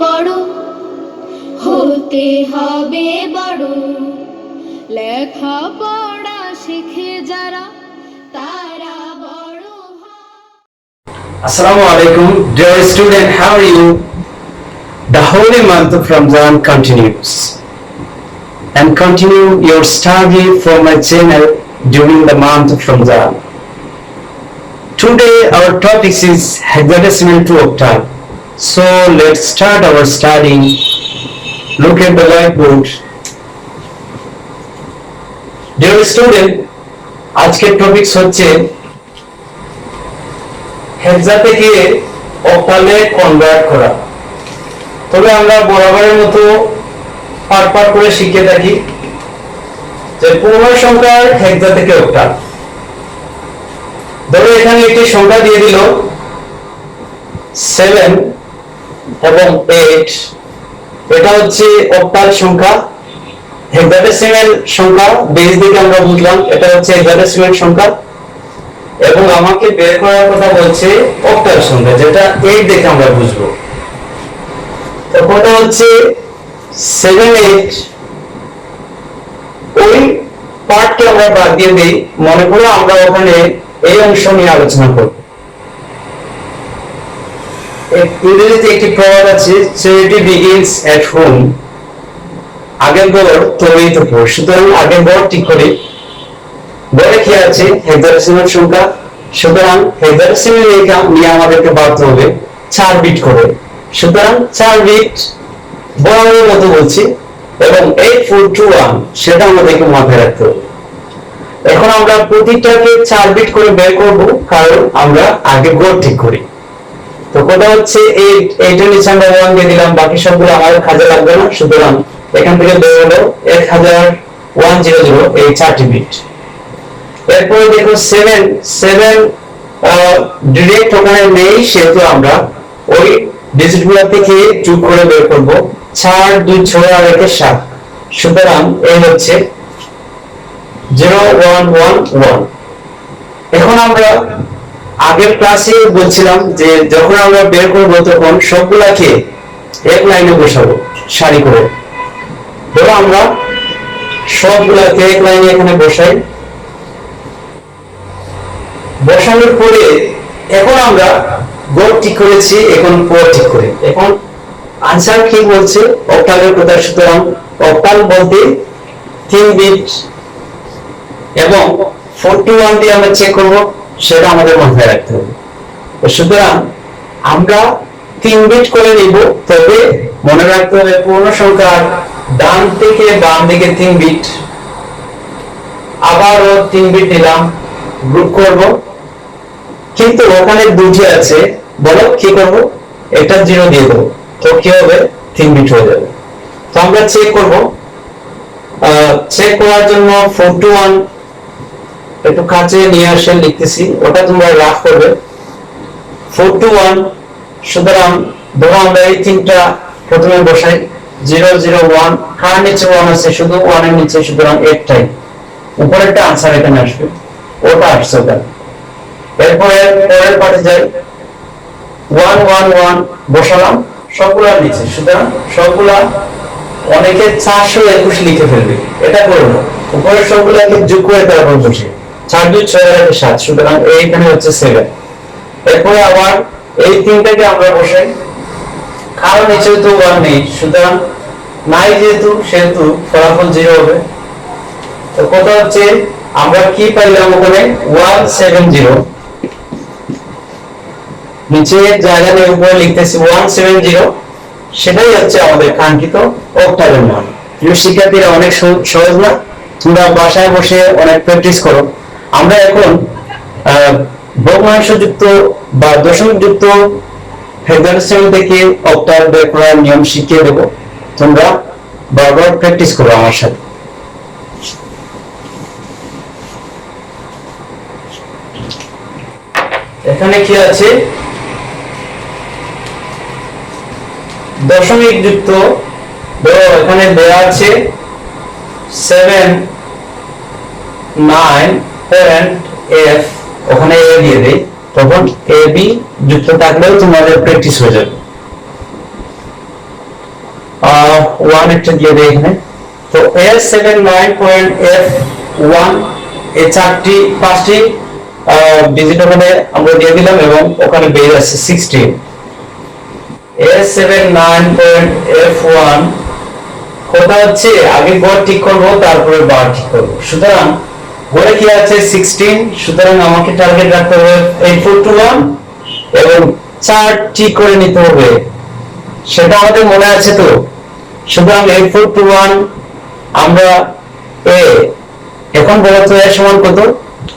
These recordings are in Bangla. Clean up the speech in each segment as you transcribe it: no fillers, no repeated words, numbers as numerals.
করো, হতে হবে বড়। লেখা পড়া শিখে যারা তারা বড় হয়। Assalamu alaikum, dear student, how are you? The holy month of Ramadan continues, and continue your study for my channel during the month of Ramadan. Today our topic is hexadecimal to octal. So let's start our study. Look at the whiteboard. Dear student, আজকের টপিকস হচ্ছে হেক্সা থেকে অক্টালে কনভার্ট করা। তবে আমরা বরাবরের মতো পার করে শিখে থাকি যে পূর্ণ সংখ্যার হেক্সা থেকে অক্টাল। ধরো এখানে একটি সংখ্যা দিয়ে দিল 7 এবং 8, এটা হচ্ছে অক্টাল সংখ্যা। হেক্সাডেসিমাল সংখ্যা বেস দিকে আমরা বুঝলাম এটা হচ্ছে হেক্সাডেসিমাল সংখ্যা, এবং আমাকে বের করার কথা বলছে অক্টাল সংখ্যা, যেটা 8 দেখে আমরা বুঝবো। তো কথা হচ্ছে 7 8, ওই পার্টকে আমরা বাদ দিয়ে দিই। মনে করো আমরা ওখানে এই অংশ নিয়ে আলোচনা করব। ইংরেজিতে একটি প্রবাদ আছে, charity begins at home, আগের ঘর তবেই তো পর। সুতরাং আগের ঘর ঠিক করি। ঘরে কি আছে? হেক্সাডেসিমাল সংখ্যা। সুতরাং হেক্সাডেসিমাল নিয়ে আমাদেরকে ভাবতে হবে 4 বিট করে। সুতরাং 4 বিট বরাবরের মতো বলছি, এবং 8421 সেটা আমাদেরকে মাথায় রাখতে হবে। এখন আমরা প্রতিটাকে 4 বিট করে বের করব, কারণ আমরা আগে ঘর ঠিক করি। তো কথা হচ্ছে 8 এর নিচে আমরা 1 দিয়ে দিলাম, বাকি সবগুলো আমাদের কাজে লাগবে না। সুতরাং এখান থেকে বের হলো 100100, এই 4টি বিট। এরপরে দেখো 7 ডিরেক্ট ওখানে নেই, সেহেতু আমরা ওই ডিজিটগুলো থেকে যোগ করে বের করব। 4 2 6 আর 1 7। সুতরাং এই হচ্ছে 0111। এখন আমরা আগের ক্লাসে বলছিলাম যে যখন আমরা বের করব তখন সবগুলাকে এক লাইনে বসাবো সারি করে। ধরো আমরা সবগুলাকে এক লাইনে এখানে বসাই। বসানোর পরে এখন আমরা গড় ঠিক করেছি, এখন পর ঠিক করি। এখন আনসার কি বলছে অক্টালের কথা। সুতরাং অক্টাল বলতে 3 বিট, এবং 41 দিয়ে আমরা চেক করব, সেটা আমাদের মাথায় রাখতে হবে। সুতরাং আমরা 3 বিট করে নিব, তবে মনে রাখতে হবে পূর্ণ সংখ্যার ডান থেকে বাম দিকে 3 বিট, আবারও 3 বিট নিলাম, গ্রুপ করব। কিন্তু ওখানে দুটি আছে, বলো কি করব? এটা 0 দিয়ে দেবো, তো কি হবে? 3 বিট হয়ে যাবে। তো আমরা চেক করব। চেক করার জন্য 41 একটু কাছে নিয়ে আসে লিখতেছি, ওটা তোমরা রাফ করবে। 421। সুতরাং ধরো আমরা এই তিনটা প্রথমে বসাই। 001, কার নিচে 1 আছে? শুধু 1 এর নিচে, সুতরাং 8 টাই উপরেরটা আনসার এখানে আসবে, ওটা আসছে ওটা। এরপরে পরের পার্টে যাই, 111 বসালাম সবগুলার নিচে। সুতরাং সবগুলা, অনেকে 421 লিখে ফেলবে, এটা করো না। উপরের সবগুলাকে যোগ করে তারপর বসে 4 2 6 আর 1 7। সুতরাং এইখানে হচ্ছে 7। এরপরে আবার এই তিনটাকে আমরা বসাই, কারণ নিচে তো 1 নেই, সুতরাং নাই সেহেতু ফলাফল 0 হবে। তো কথা হচ্ছে আমরা কি পাইলাম ওখানে? 170। নিচে জায়গা নিয়ে উপরে লিখতেছি 170, সেটাই হচ্ছে আমাদের কাঙ্ক্ষিত অক্টালের মান। প্রিয় শিক্ষার্থীরা, অনেক সহজ না? তোমরা বাসায় বসে অনেক প্র্যাকটিস করো। আমরা এখন ভগ্নাংশযুক্ত বা দশমিকযুক্ত হেক্সাডেসিমাল থেকে অক্টাল বের করার নিয়ম শিখিয়ে দেব। তোমরা বারবার প্র্যাকটিস করো আমার সাথে। এখানে কি আছে? দশমিক যুক্ত, এখানে দেওয়া আছে 7 9 parent f, ওখানে a দিয়ে দেই, তখন ab যুক্ত থাকলেও তোমাদের প্র্যাকটিস হয়ে যাবে। ওয়ান একটা দিয়ে দেয় এখানে। তো S79.F1 এই পাঁচটি ডিজিট ওখানে আমরা দিয়ে দিলাম এবং ওখানে বেজ আছে 16। S79.F1 কথা হচ্ছে আগে গড় ঠিক করব তারপরে বার ঠিক করব। সুতরাং গড়ে কি আছে 16, সুতরাং আমাকে টার্গেট রাখতে হবে 8421 এবং 4 ঠিক করে নিতে হবে, সেটা আমাদের মনে আছে তো। সুতরাং 8421 আমরা এ এখন বলো তো এর সমান কত?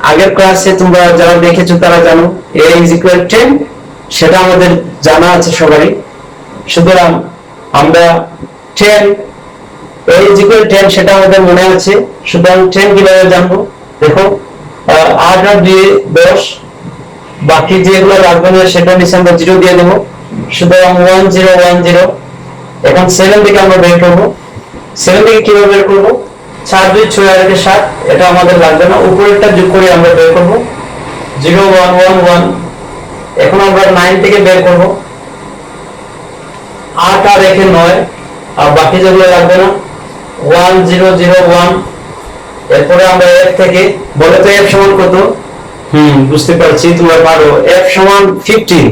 আগের ক্লাসে তোমরা যারা দেখেছো তারা জানো a is equal 10, সেটা আমাদের জানা আছে সবারই। সুতরাং আমরা 10 a is equal 10 সেটা আমাদের মনে আছে। সুতরাং 10 কিভাবে জানবো? দেখো 8 আর 2 10, বাকি যেগুলো লাগবে না সেটা নিচে আমরা 0 দিয়ে দেবো। সুতরাং 1010। এখন 7 থেকে আমরা বের করবো। 7 থেকে কিভাবে বের করবো? 4 2 6 আর 1 7, এটা আমাদের লাগবে না, উপরেরটা যোগ করে আমরা বের করবো 0111। এখন আমরা 9 থেকে বের করবো 8 আর 1 9, আর বাকি যেগুলো লাগবে না 1001। এরপরে আমরা f থেকে বলো তো f সমান কত? বুঝতে পারছি তোমরা পারো। f সমান 15।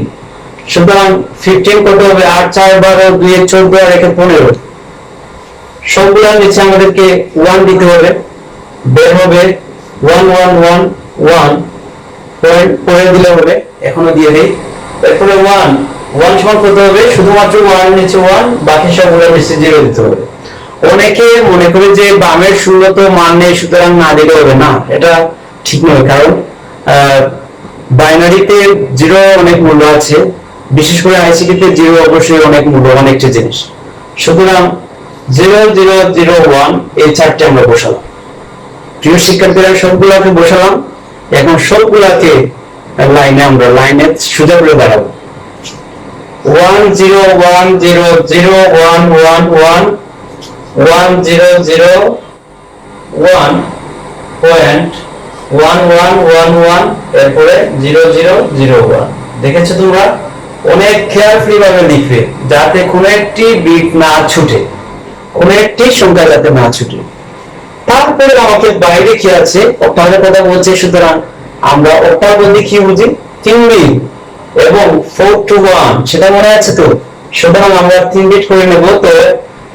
সুতরাং 15 কত হবে? 8 4 12 2 14 আর 1 15। সবগুলোর নিচে আমাদেরকে 1 দিতে হবে, বের হবে 1111 পয়েন্ট পরে দিলে হবে, এখনো দিয়ে দেই। এরপরে 1 সমান কত হবে? শুধুমাত্র 1 নিচে 1, বাকি সবগুলোর নিচে 0 দিতে হবে। অনেকে মনে করে যে বামের শূন্য তো মান নেই সুতরাং না দিলে হবে না, এটা ঠিক নয়। কারণ বাইনারিতে 0 অনেক মূল্য আছে, বিশেষ করে আইসিটিতে 0 অবশ্যই অনেক মূল্যবান একটি জিনিস। সুতরাং 0001 এই চারটে আমরা বসালাম। প্রিয় শিক্ষার্থীরা সবগুলোকে বসালাম, এখন সবগুলোকে লাইনে আমরা লাইনে সোজা করে দাঁড়াবো। 10100111 1001.1111 এরপরে 0001। দেখেছো তোমরা? অনেক কেয়ারফুলি ভাবে লিখবে যাতে কোনো একটি বিট না ছুটে, কোনো একটি সংখ্যা যাতে না ছুটে। তারপরে আমাকে বাইরে কি আছে? অক্টালের কথা বলছে। সুতরাং আমরা অক্টাল বলতে কি বুঝি? 3 বিট এবং 4 to 1, সেটা মনে আছে তো। সুতরাং আমরা 3 বিট করে নেব। তো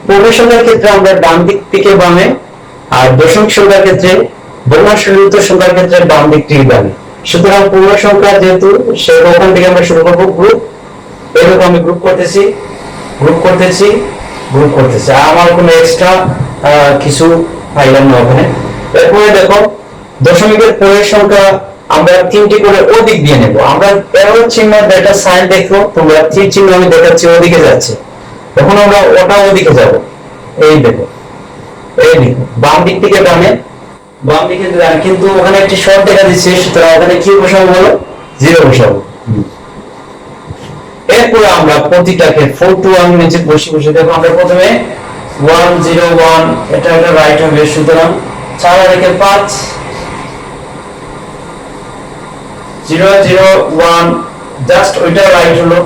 পূর্ণ সংখ্যার ক্ষেত্রে আমরা ডান দিক থেকে বামে, আর দশমিক সংখ্যার ক্ষেত্রে ভগ্নাংশযুক্ত সংখ্যার ক্ষেত্রে বাম দিক থেকে বামে। সুতরাং পূর্ণ সংখ্যা যেহেতু ওখান থেকে আমরা শুরু করবো গ্রুপ। এরকম আমি গ্রুপ করতেছি। আর আমার কোনো এক্সট্রা কিছু পাইলাম না ওখানে। এরপরে দেখো দশমিকের পরের সংখ্যা আমরা 3টি করে ওদিক দিয়ে নেব। আমরা এরো চিহ্ন ডেটা সাইন দেখো, তোমরা তীর চিহ্ন আমি দেখাচ্ছি ওদিকে যাচ্ছে, তখন আমরা ওটা ওদিকে যাব। এই দেখো বাম দিক থেকে বামে, বাম দিকে কিন্তু ওখানে একটি শর্ট দেখা দিচ্ছে। সুতরাং ওখানে কি বসাবো বলো? 0 বসাবো। এরপরে আমরা প্রতিটাকে 4 to 1 নিচে বসে দেখো। আমরা প্রথমে 101, এটা একটা রাইট হবে। সুতরাং 4 আর 1 5, 001 জাস্ট ওইটা রাইট হলো,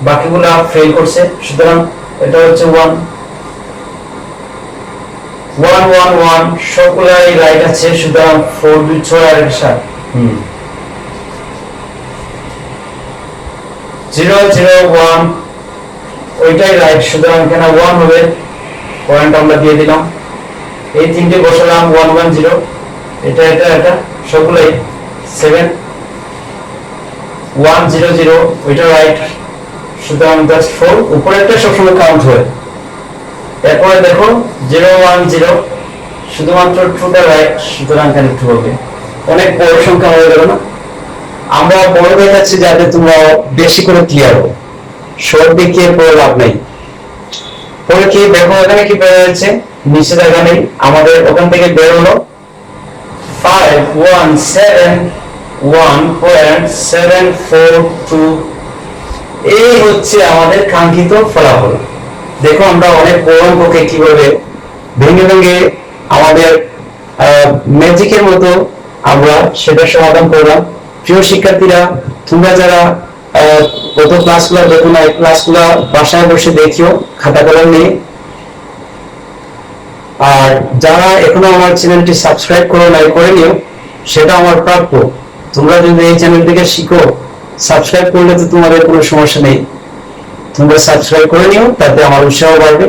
বাকিগুলো ফেল করছে। সুতরাং এটা হচ্ছে 111 সবগুলাই রাইট আছে। সুতরাং 4 2 6 আর 1 7। 001 ওইটাই রাইট। সুতরাং এখানে 1 হবে, পয়েন্ট আমরা দিয়ে দিলাম। এই তিনটে বসালাম 110, এটা সবগুলাই 7 100 ওইটা রাইট। সুতরাং জাস্ট 4, উপরে একটা সবসময় কাউন্ট হয়। এরপরে দেখো 010 শুধুমাত্র 2টা রাইট, সুতরাং এখানে 2 হবে। অনেক বড় সংখ্যা হয়ে গেল না? আমরা বড় দেখাচ্ছি যাতে তোমরা বেশি করে ক্লিয়ার হবে, শর্ট দেখিয়ে পড়ে লাভ নেই। পরে কি দেখো এখানে কি বের হয়েছে? নিচে দেখা নেই, আমাদের ওখান থেকে বের হলো 5171.742। এই হচ্ছে আমাদের কাঙ্ক্ষিত ফলাফল। দেখো আমরা অনেক বড় অঙ্ককে কিভাবে ভেঙে ভেঙে আমাদের ম্যাজিকের মতো আমরা সেটা সমাধান করলাম। প্রিয় শিক্ষার্থীরা, তোমরা যারা গত ক্লাসগুলো দেখো না, এই ক্লাসগুলো বাসায় বসে দেখিও খাতা কলম নিয়ে, আর যারা এখনো আমার চ্যানেলটি সাবস্ক্রাইব করো নাই করে নিও, সেটা আমার প্রাপ্য। তোমরা যদি এই চ্যানেল থেকে শিখো, সাবস্ক্রাইব করলে তো তোমাদের কোনো সমস্যা নেই, তোমরা সাবস্ক্রাইব করে নিও, তাতে আমার উৎসাহ বাড়বে।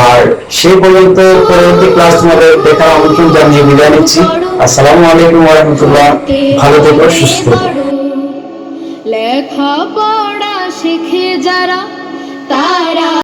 আর সেই পর্যন্ত পরবর্তী ক্লাস তোমাদের দেখার আমন্ত্রণ জানিয়ে বিদায় নিচ্ছি। আসসালামু আলাইকুম ওয়া রাহমাতুল্লাহ। ভালো থেকো, সুস্থ থেকো। লেখাপড়া শিখে যারা তারা